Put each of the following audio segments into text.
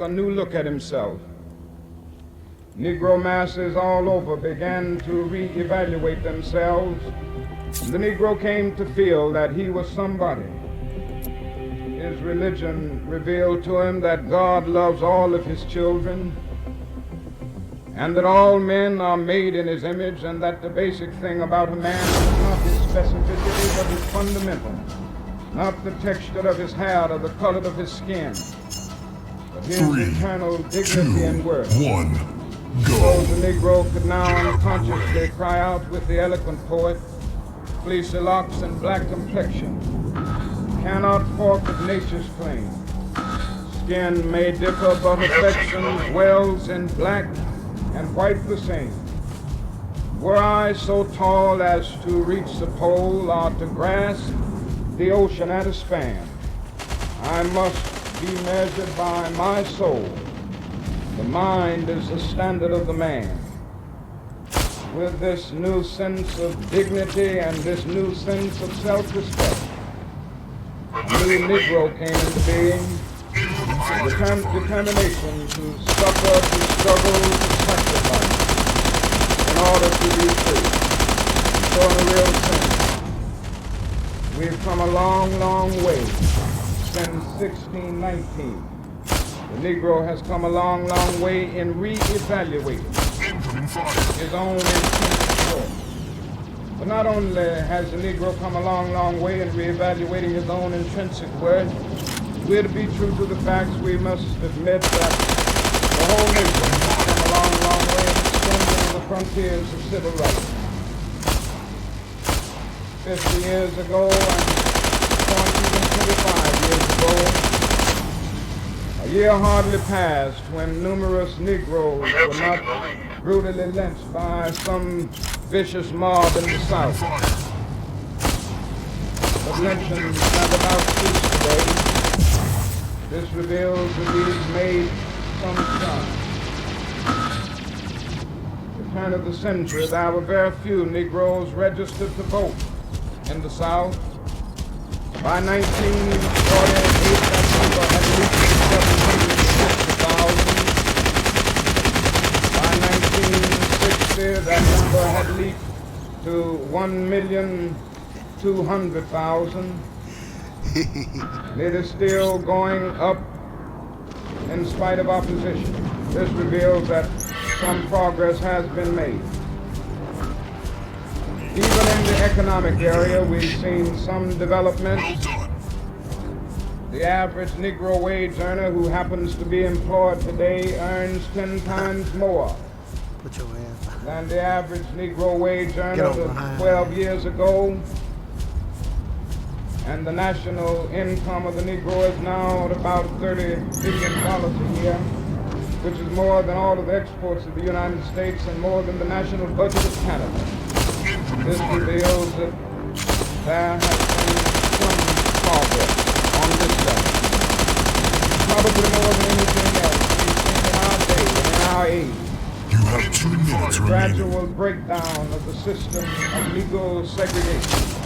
a new look at himself. Negro masses all over began to reevaluate themselves. The Negro came to feel that he was somebody. His religion revealed to him that God loves all of his children and that all men are made in his image, and that the basic thing about a man is not his specificity but his fundamental, not the texture of his hair or the color of his skin, but his eternal dignity and worth. 1, So go. the Negro could now unconsciously cry out with the eloquent poet, fleecy locks and black complexion cannot forfeit nature's claim. Skin may differ, but affection dwells in black and white the same. Were I so tall as to reach the pole or to grasp the ocean at a span, I must be measured by my soul. The mind is the standard of the man. With this new sense of dignity and this new sense of self-respect, a new Negro came into being, the determination to suffer, to struggle, to sacrifice in order to be free. So in a real sense, we've come a long, long way since 1619. The Negro has come a long, long way in re-evaluating his own intrinsic worth. But not only has the Negro come a long, long way in re-evaluating his own intrinsic worth, we're to be true to the facts, we must admit that the whole nation has come a long, long way in extending the frontiers of civil rights. 50 years ago, and even 25 years ago, a year hardly passed when numerous Negroes were not brutally lynched by some vicious mob in the South. But lynchings have about ceased today. This reveals that we've made some strides. At the turn of the century, there were very few Negroes registered to vote in the South. By 1948, that number had reached 750,000. By 1960, that number had leaped to 1,200,000. It is still going up in spite of opposition. This reveals that some progress has been made. Even in the economic area, we've seen some development. The average Negro wage earner who happens to be employed today earns 10 times more than the average Negro wage earner of 12 years ago. And the national income of the Negro is now at about $30 billion a year, which is more than all of the exports of the United States and more than the national budget of Canada. This reveals that there has been some progress on this side. Probably more than anything else we've seen in our day and in our age. You have 2 minutes remaining. Gradual breakdown of the system of legal segregation.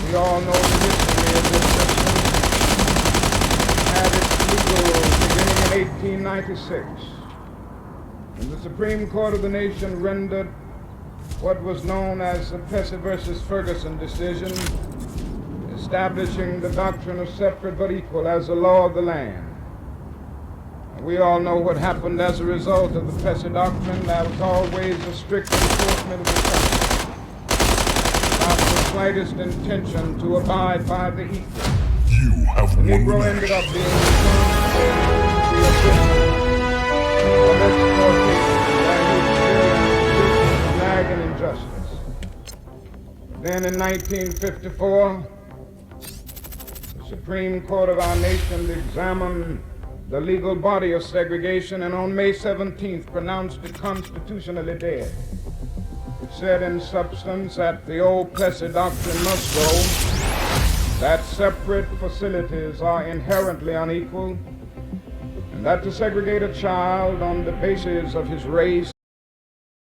We all know the history of this system. It had its legal beginning in 1896. And the Supreme Court of the nation rendered what was known as the Plessy versus Ferguson decision, establishing the doctrine of separate but equal as the law of the land. And we all know what happened as a result of the Plessy doctrine. There was always a strict enforcement of the statute, without the slightest intention to abide by the equal. You have The 1 Negro minute. ended up being the official nagging injustice. Then in 1954, the Supreme Court of our nation examined the legal body of segregation and on May 17th pronounced it constitutionally dead. It said in substance that the old Plessy doctrine must go, that separate facilities are inherently unequal, and that to segregate a child on the basis of his race